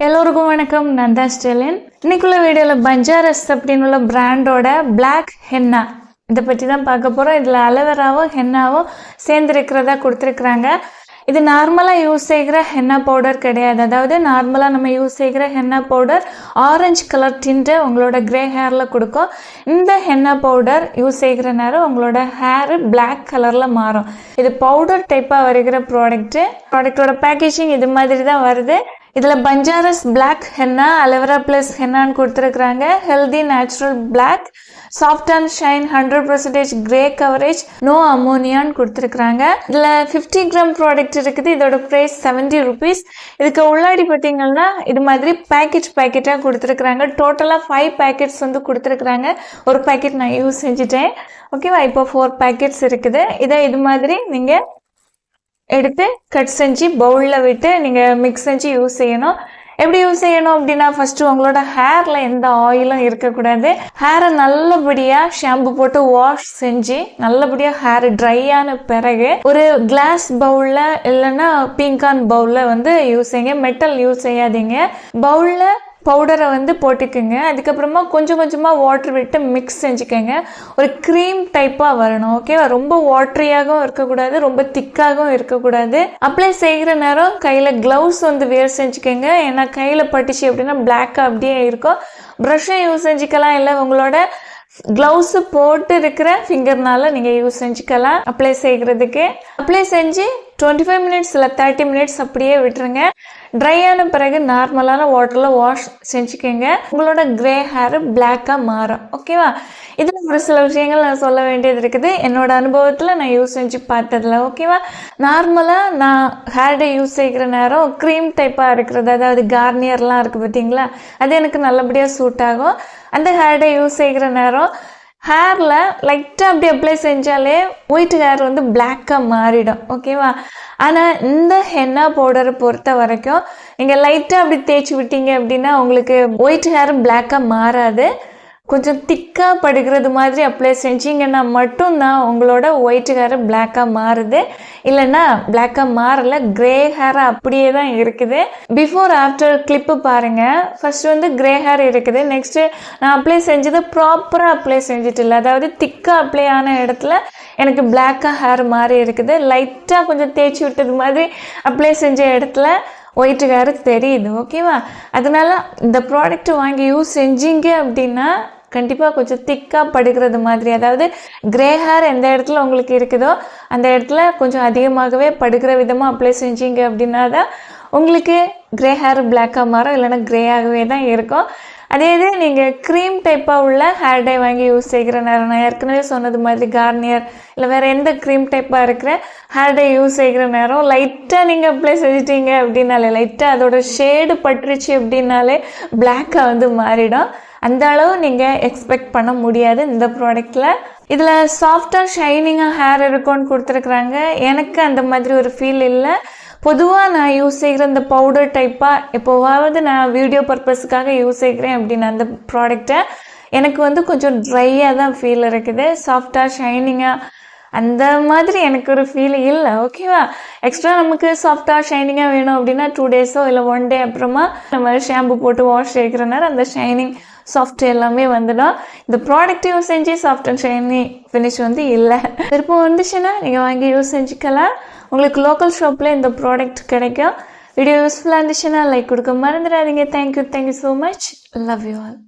எல்லோருக்கும் வணக்கம். நான் தான் ஸ்டெலின். இன்னைக்குள்ள வீடியோவில் பஞ்சாரஸ் அப்படின்னுள்ள பிராண்டோட பிளாக் ஹென்னா இதை பற்றி தான் பார்க்க போகிறோம். இதில் அலோவேராவும் ஹென்னாவும் சேர்ந்துருக்கிறதா கொடுத்துருக்குறாங்க. இது நார்மலாக யூஸ் செய்கிற ஹென்னா பவுடர் கிடையாது. அதாவது நார்மலாக நம்ம யூஸ் செய்கிற ஹென்னா பவுடர் ஆரஞ்சு கலர் டின்ட்டு உங்களோட கிரே ஹேரில் கொடுக்கும். இந்த ஹென்னா பவுடர் யூஸ் செய்கிற நேரம் உங்களோட ஹேரு பிளாக் கலரில் மாறும். இது பவுடர் டைப்பாக வருகிற ப்ராடக்டோட பேக்கேஜிங் இது மாதிரி தான் வருது. இதில் பஞ்சாரஸ் பிளாக் ஹென்னா அலோவேரா ப்ளஸ் ஹென்னான்னு கொடுத்துருக்குறாங்க. Healthy natural black soft and shine 100% grey coverage no அமோனியான்னு கொடுத்துருக்குறாங்க. இதில் 50 கிராம் ப்ராடக்ட் இருக்குது. இதோட ப்ரைஸ் 70 rupees. இதுக்கு உள்ளாடி பார்த்தீங்கன்னா இது மாதிரி பேக்கெட்டாக கொடுத்துருக்குறாங்க. டோட்டலாக 5 பேக்கெட்ஸ் வந்து கொடுத்துருக்குறாங்க. ஒரு பேக்கெட் நான் யூஸ் செஞ்சுட்டேன். ஓகேவா, இப்போ 4 பேக்கெட்ஸ் இருக்குது. இதை இது மாதிரி நீங்கள் எடுத்து கட் செஞ்சு பவுலில் விட்டு நீங்கள் மிக்ஸ் செஞ்சு யூஸ் செய்யணும். எப்படி யூஸ் செய்யணும் அப்படின்னா, ஃபஸ்ட்டு உங்களோட ஹேரில் எந்த ஆயிலும் இருக்கக்கூடாது. ஹேரை நல்லபடியாக ஷாம்பு போட்டு வாஷ் செஞ்சு நல்லபடியாக ஹேர் ட்ரை ஆன பிறகு ஒரு கிளாஸ் பவுலில் இல்லைன்னா பிங்கான் பவுலில் வந்து யூஸ் செய்யுங்க. மெட்டல் யூஸ் செய்யாதீங்க. பவுலில் பவுடரை வந்து போட்டுக்குங்க. அதுக்கப்புறமா கொஞ்சம் கொஞ்சமாக வாட்டர் விட்டு மிக்ஸ் செஞ்சுக்கோங்க. ஒரு க்ரீம் டைப்பாக வரணும். ஓகேவா, ரொம்ப வாட்டரியாகவும் இருக்கக்கூடாது, ரொம்ப திக்காகவும் இருக்கக்கூடாது. அப்ளை செய்கிற நேரம் கையில் க்ளவுஸ் வந்து வேர் செஞ்சுக்கோங்க. ஏன்னா கையில் பட்டுச்சு அப்படின்னா பிளாக்காக அப்படியே இருக்கும். ப்ரஷ்ஷை யூஸ் செஞ்சுக்கலாம், இல்லை உங்களோட க்ளவுஸு போட்டு இருக்கிற ஃபிங்கர்னால நீங்கள் யூஸ் செஞ்சுக்கலாம். அப்ளை செய்கிறதுக்கு அப்ளை செஞ்சு 25 minutes இல்லை 30 minutes அப்படியே விட்டுருங்க. ட்ரை ஆன பிறகு நார்மலான வாட்டரில் வாஷ் செஞ்சுக்கோங்க. உங்களோட கிரே ஹேர் பிளாக்காக மாறும். ஓகேவா, இதில் ஒரு சில விஷயங்கள் நான் சொல்ல வேண்டியது இருக்குது. என்னோட அனுபவத்தில் நான் யூஸ் செஞ்சு பார்த்ததில்ல. ஓகேவா, நார்மலாக நான் ஹேர் டே யூஸ் செய்கிற நேரம் க்ரீம் டைப்பாக இருக்கிறது, அதாவது கார்னியர்லாம் இருக்குது பார்த்தீங்களா, அது எனக்கு நல்லபடியாக சூட் ஆகும். அந்த ஹேர் டே யூஸ் செய்கிற நேரம் ஹேரில் லைட்டாக அப்படி அப்ளை செஞ்சாலே ஒயிட் ஹேர் வந்து பிளாக்காக மாறிடும். ஓகேவா, ஆனால் இந்த ஹென்னா பவுடரை பொறுத்த வரைக்கும் நீங்கள் லைட்டாக அப்படி தேய்ச்சி விட்டீங்க அப்படின்னா உங்களுக்கு ஒயிட் ஹேர் பிளாக்காக மாறாது. கொஞ்சம் திக்காக படுகிறது மாதிரி அப்ளை செஞ்சிங்கன்னா மட்டும்தான் உங்களோட ஒயிட் ஹேர் பிளாக்காக மாறுது. இல்லைன்னா பிளாக்காக மாறலை, கிரே ஹேராக அப்படியே தான் இருக்குது. பிஃபோர் ஆஃப்டர் கிளிப்பு பாருங்கள். ஃபர்ஸ்ட் வந்து கிரே ஹேர் இருக்குது. நெக்ஸ்ட்டு நான் அப்ளை செஞ்சது ப்ராப்பராக அப்ளை செஞ்சுட்டு இல்லை, அதாவது திக்காக அப்ளை ஆன இடத்துல எனக்கு பிளாக்காக ஹேர் மாறி இருக்குது. லைட்டாக கொஞ்சம் தேய்ச்சி விட்டது மாதிரி அப்ளை செஞ்ச இடத்துல ஒயிட் ஹேர் தெரியுது. ஓகேவா, அதனால இந்த ப்ராடக்ட் வாங்கி யூஸ் செஞ்சீங்க அப்படின்னா கண்டிப்பாக கொஞ்சம் திக்காக படுகிறது மாதிரி, அதாவது கிரே ஹேர் எந்த இடத்துல உங்களுக்கு இருக்குதோ அந்த இடத்துல கொஞ்சம் அதிகமாகவே படுகிற விதமாக அப்ளை செஞ்சீங்க அப்படின்னா தான் உங்களுக்கு கிரே ஹேர் பிளாக்காக மாறும், இல்லைன்னா கிரேயாகவே தான் இருக்கும். அதே இது நீங்கள் க்ரீம் டைப்பாக உள்ள ஹேர் டை வாங்கி யூஸ் செய்கிற நேரம், நான் ஏற்கனவே சொன்னது மாதிரி கார்னியர் இல்லை வேறு எந்த க்ரீம் டைப்பாக இருக்கிற ஹேர் டை யூஸ் செய்கிற நேரம் லைட்டாக நீங்கள் அப்ளை செஞ்சிட்டீங்க அப்படின்னாலே, லைட்டாக அதோட ஷேடு பட்டுருச்சு அப்படின்னாலே பிளாக்காக வந்து மாறிடும். அந்த அளவு நீங்கள் எக்ஸ்பெக்ட் பண்ண முடியாது இந்த ப்ராடக்டில். இதில் சாஃப்டாக ஷைனிங்காக ஹேர் இருக்கும்னு கொடுத்துருக்குறாங்க. எனக்கு அந்த மாதிரி ஒரு ஃபீல் இல்லை. பொதுவாக நான் யூஸ் செய்கிற இந்த பவுடர் டைப்பாக எப்போவாவது நான் வீடியோ பர்பஸுக்காக யூஸ் செய்கிறேன் அப்படின்னு அந்த ப்ராடக்டை எனக்கு வந்து கொஞ்சம் ட்ரையாக தான் ஃபீல் இருக்குது. சாஃப்டாக ஷைனிங்காக அந்த மாதிரி எனக்கு ஒரு ஃபீல் இல்லை. ஓகேவா, எக்ஸ்ட்ரா நமக்கு சாஃப்டாக ஷைனிங்காக வேணும் அப்படின்னா 2 days இல்லை 1 day அப்புறமா நம்ம ஷாம்பு போட்டு வாஷ் செய்கிற நேரம் அந்த ஷைனிங் சாஃப்ட் எல்லாமே வந்துடும். இந்த ப்ராடக்ட் யூஸ் செஞ்சு சாஃப்ட் அண்ட் ஷைனி ஃபினிஷ் வந்து இல்லை. விருப்பம் வந்துச்சுன்னா நீங்கள் வாங்கி யூஸ் செஞ்சுக்கலாம். உங்களுக்கு லோக்கல் ஷாப்பில் இந்த ப்ராடக்ட் கிடைக்கும். வீடியோ யூஸ்ஃபுல்லாக இருந்துச்சுன்னா லைக் கொடுக்க மறந்துடாதீங்க. Thank you so much. Love you all.